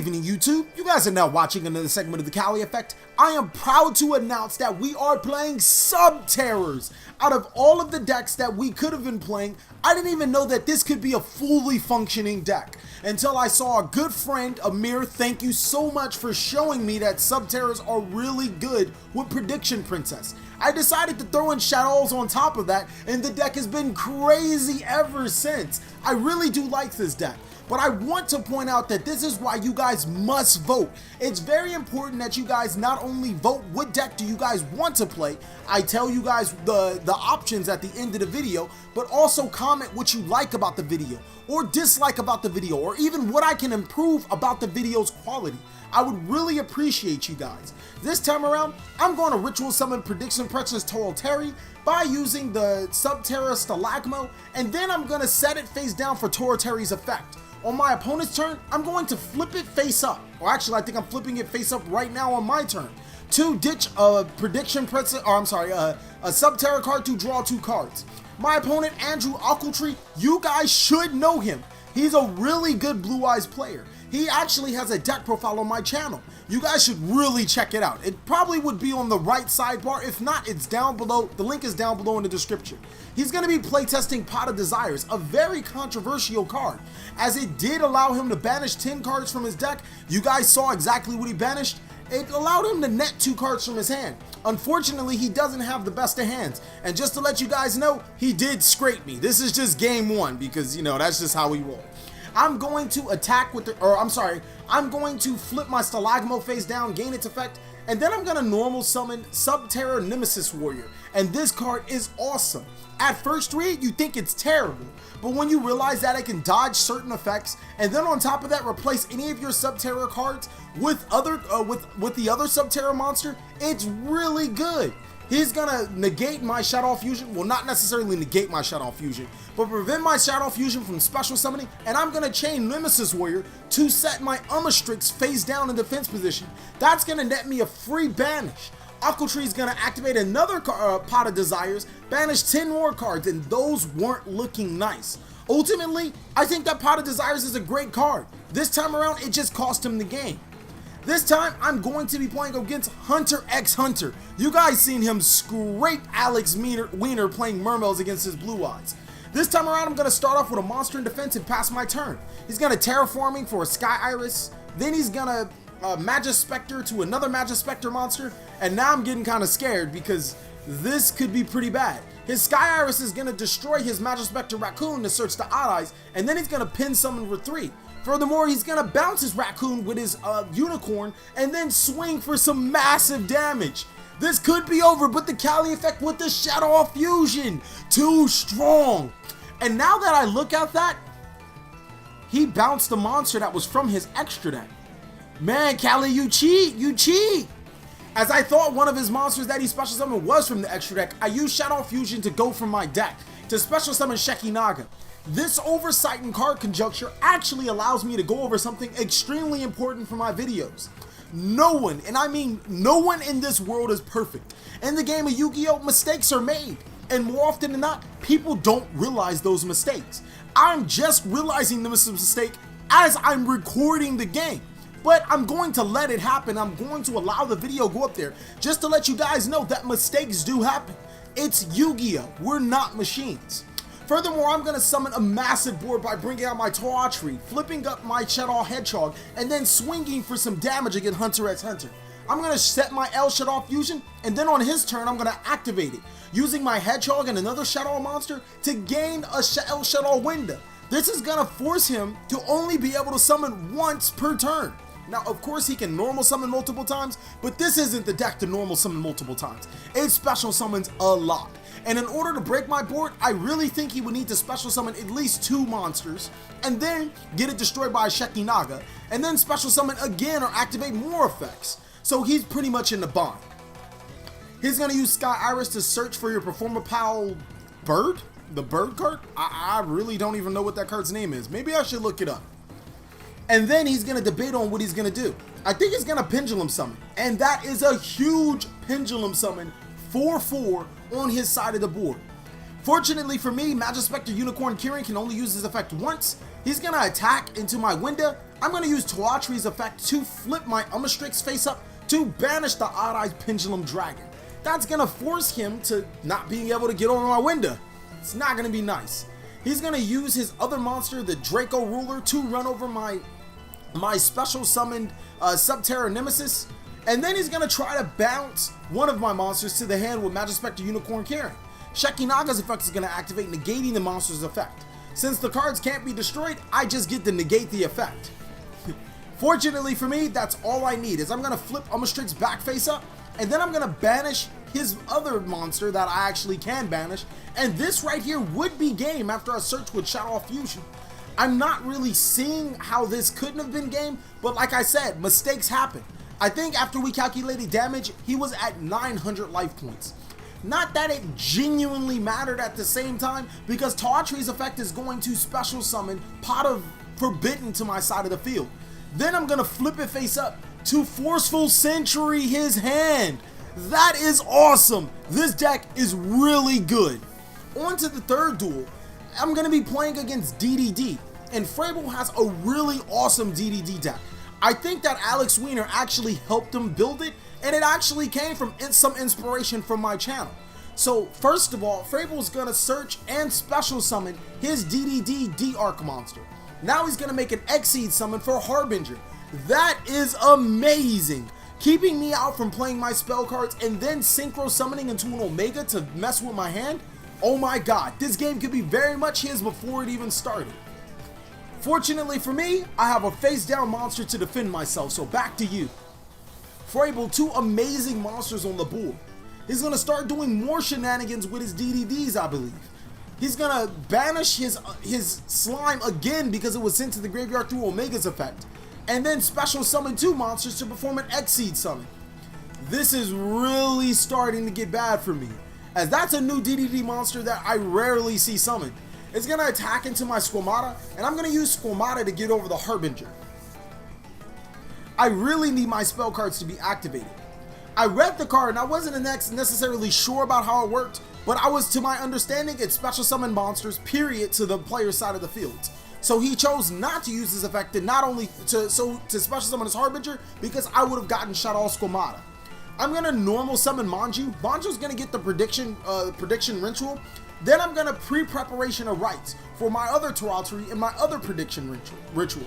evening, YouTube. You guys are now watching another segment of the Cali Effect. I am proud to announce that we are playing Subterrors. Out of all of the decks that we could have been playing, I didn't even know that this could be a fully functioning deck until I saw a good friend, Amir. Thank you so much for showing me that Subterrors are really good with Prediction Princess. I decided to throw in Shaddolls on top of that, and the deck has been crazy ever since. I really do like this deck. But I want to point out that this is why you guys must vote. It's very important that you guys not only vote what deck do you guys want to play, I tell you guys the options at the end of the video, but also comment what you like about the video, or dislike about the video, or even what I can improve about the video's quality. I would really appreciate you guys. This time around, I'm going to Ritual Summon Prediction Princess Ocheltree by using the Subterror Stalagmo, and then I'm going to set it face down for Ocheltree's effect. On my opponent's turn, I'm going to flip it face up. Or actually, I think I'm flipping it face up right now on my turn. To ditch a Prediction Princess, or I'm sorry, a Subterror card to draw 2 cards. My opponent, Andrew Ocheltree, you guys should know him. He's a really good Blue Eyes player. He actually has a deck profile on my channel. You guys should really check it out. It probably would be on the right sidebar. If not, it's down below. The link is down below in the description. He's going to be playtesting Pot of Desires, a very controversial card, as it did allow him to banish 10 cards from his deck. You guys saw exactly what he banished. It allowed him to net 2 cards from his hand. Unfortunately, he doesn't have the best of hands. And just to let you guys know, he did scrape me. This is just game 1 because, you know, that's just how we roll. I'm going to attack with I'm going to flip my Stalagmo face down, gain its effect, and then I'm going to normal summon Subterror Nemesis Warrior. And this card is awesome. At first read, you think it's terrible, but when you realize that it can dodge certain effects, and then on top of that, replace any of your Subterror cards with with the other Subterror monster, it's really good. He's gonna negate my Shadow Fusion, well, not necessarily negate my Shadow Fusion, but prevent my Shadow Fusion from special summoning, and I'm gonna chain Nemesis Warrior to set my Ocheltree face down in defense position. That's gonna net me a free banish. Ocheltree is gonna activate another Pot of Desires, banish 10 more cards, and those weren't looking nice. Ultimately, I think that Pot of Desires is a great card. This time around, it just cost him the game. This time, I'm going to be playing against Hunter x Hunter. You guys seen him scrape Alex Wiener playing Mermails against his Blue Eyes. This time around, I'm going to start off with a monster in defense and pass my turn. He's going to Terraforming for a Sky Iris. Then he's going to Magispector to another Magispector monster. And now I'm getting kind of scared because this could be pretty bad. His Sky Iris is going to destroy his Magispector Raccoon to search the Odd Eyes. And then he's going to pin summon for 3. Furthermore, he's going to bounce his Raccoon with his Unicorn and then swing for some massive damage. This could be over, but the Cali Effect with the Shadow Fusion, too strong. And now that I look at that, he bounced the monster that was from his extra deck. Man, Cali, you cheat, you cheat. As I thought one of his monsters that he special summoned was from the extra deck, I used Shadow Fusion to go from my deck to special summon Shekinaga. This oversight and card conjuncture actually allows me to go over something extremely important for my videos. No one, and I mean no one in this world is perfect. In the game of Yu-Gi-Oh, mistakes are made. And more often than not, people don't realize those mistakes. I'm just realizing the mistake as I'm recording the game. But I'm going to let it happen. I'm going to allow the video go up there just to let you guys know that mistakes do happen. It's Yu-Gi-Oh! We're not machines. Furthermore, I'm going to summon a massive board by bringing out my Ocheltree, flipping up my Shadow Hedgehog, and then swinging for some damage against Hunter x Hunter. I'm going to set my El Shadow Fusion, and then on his turn, I'm going to activate it, using my Hedgehog and another Shadow monster to gain a El Shadow window. This is going to force him to only be able to summon once per turn. Now, of course, he can normal summon multiple times, but this isn't the deck to normal summon multiple times. It special summons a lot. And in order to break my board, I really think he would need to special summon at least 2 monsters, and then get it destroyed by a Shekinaga, and then special summon again or activate more effects. So he's pretty much in the bind. He's going to use Sky Iris to search for your Performer Pal bird? The bird card? I really don't even know what that card's name is. Maybe I should look it up. And then he's going to debate on what he's going to do. I think he's going to Pendulum Summon, and that is a huge Pendulum Summon 4/4 on his side of the board. Fortunately for me, Magispector Unicorn Kirin can only use his effect once. He's gonna attack into my window, I'm going to use Ocheltree's effect to flip my Ocheltree face up to banish the Odd-Eyed Pendulum Dragon. That's going to force him to not being able to get over my window. It's not going to be nice. He's going to use his other monster, the Draco Ruler, to run over my special summoned Subterror Nemesis. And then he's going to try to bounce one of my monsters to the hand with Magispector Unicorn Karen. Shekinaga's effect is going to activate, negating the monster's effect. Since the cards can't be destroyed, I just get to negate the effect. Fortunately for me, that's all I need, is I'm going to flip Ocheltree's back face up, and then I'm going to banish his other monster that I actually can banish, and this right here would be game after a search with Shadow Fusion. I'm not really seeing how this couldn't have been game, but like I said, mistakes happen. I think after we calculated damage, he was at 900 life points. Not that it genuinely mattered at the same time, because Ocheltree's effect is going to special summon Pot of Forbidden to my side of the field. Then I'm going to flip it face up to Forceful Sentry his hand. That is awesome. This deck is really good. On to the third duel. I'm going to be playing against DDD, and Frable has a really awesome DDD deck. I think that Alex Wiener actually helped him build it, and it actually came from some inspiration from my channel. So first of all, Frable's going to search and special summon his DDD D-Arc monster. Now he's going to make an Xseed summon for Harbinger. That is amazing. Keeping me out from playing my spell cards and then synchro summoning into an Omega to mess with my hand. Oh my god, this game could be very much his before it even started. Fortunately for me, I have a face down monster to defend myself, so back to you. Frable, two amazing monsters on the board. He's going to start doing more shenanigans with his DDDs, I believe. He's going to banish his slime again because it was sent to the graveyard through Omega's effect. And then special summon two monsters to perform an Xseed summon. This is really starting to get bad for me, as that's a new DDD monster that I rarely see summoned. It's going to attack into my Squamata, and I'm going to use Squamata to get over the Harbinger. I really need my spell cards to be activated. I read the card and I wasn't necessarily sure about how it worked, but I was, to my understanding, it's special summon monsters, period, to the player's side of the field. So he chose not to use his effect and not only to special summon his Harbinger, because I would have gotten Shaddolls Squamata. I'm gonna normal summon Manju. Manju's gonna get the prediction ritual. Then I'm gonna pre-preparation of rites for my other Ocheltree and my other prediction ritual.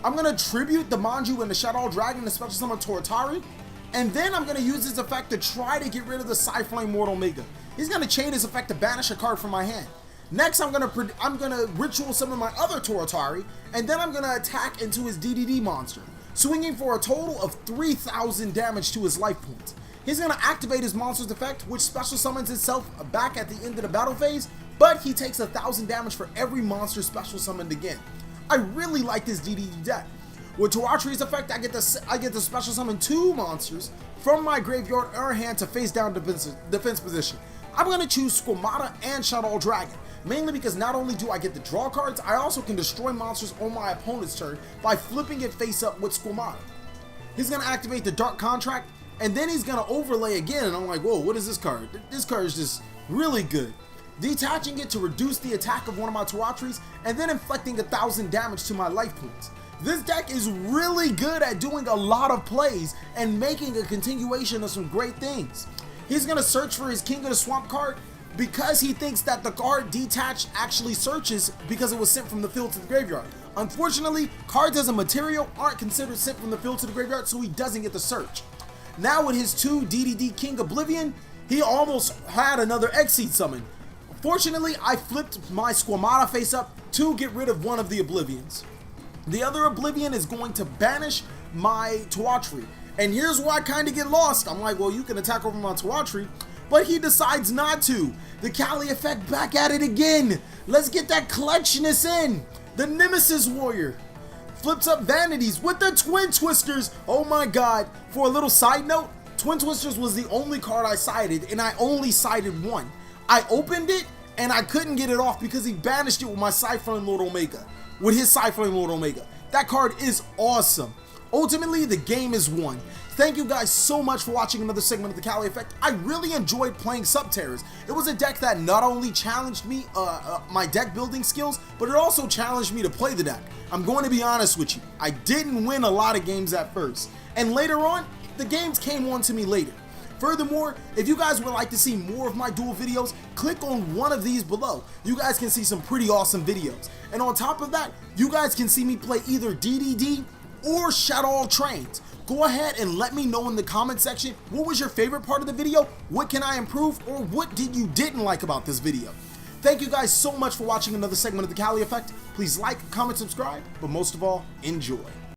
I'm gonna tribute the Manju and the Shadow Dragon to special summon Ocheltree. And then I'm going to use his effect to try to get rid of the Psyflame Lord Omega. He's going to chain his effect to banish a card from my hand. Next, I'm going to ritual summon my other Ocheltree, and then I'm going to attack into his DDD monster, swinging for a total of 3,000 damage to his life points. He's going to activate his monster's effect, which special summons itself back at the end of the battle phase, but he takes 1,000 damage for every monster special summoned again. I really like this DDD deck. With Ocheltree's effect, I get to special summon two monsters from my graveyard or hand to face down defense position. I'm going to choose Squamata and Shadow Dragon, mainly because not only do I get to draw cards, I also can destroy monsters on my opponent's turn by flipping it face up with Squamata. He's going to activate the Dark Contract, and then he's going to overlay again, and I'm like, whoa, what is this card? This card is just really good. Detaching it to reduce the attack of one of my Ocheltrees, and then inflicting 1,000 damage to my life points. This deck is really good at doing a lot of plays and making a continuation of some great things. He's going to search for his King of the Swamp card because he thinks that the card detached actually searches because it was sent from the field to the graveyard. Unfortunately, cards as a material aren't considered sent from the field to the graveyard, so he doesn't get the search. Now with his two DDD King Oblivion, he almost had another Xseed summon. Fortunately, I flipped my Squamata face up to get rid of one of the Oblivions. The other Oblivion is going to banish my Ocheltree. And here's where I kind of get lost. I'm like, well, you can attack over my Ocheltree, but he decides not to. The Kali effect back at it again. Let's get that collectionist in. The Nemesis Warrior flips up Vanities with the Twin Twisters. Oh my god. For a little side note, Twin Twisters was the only card I sided, and I only sided one. I opened it, and I couldn't get it off because he banished it with my Psyflame Lord Omega. With his Psyflame Lord Omega. That card is awesome. Ultimately, the game is won. Thank you guys so much for watching another segment of the Cali Effect. I really enjoyed playing Subterrors. It was a deck that not only challenged me, my deck building skills, but it also challenged me to play the deck. I'm going to be honest with you, I didn't win a lot of games at first, and later on, the games came on to me later. Furthermore, if you guys would like to see more of my duel videos, click on one of these below. You guys can see some pretty awesome videos. And on top of that, you guys can see me play either DDD or Shaddolls trains. Go ahead and let me know in the comment section, what was your favorite part of the video, what can I improve, or what did you didn't like about this video. Thank you guys so much for watching another segment of the Cali Effect. Please like, comment, subscribe, but most of all, enjoy.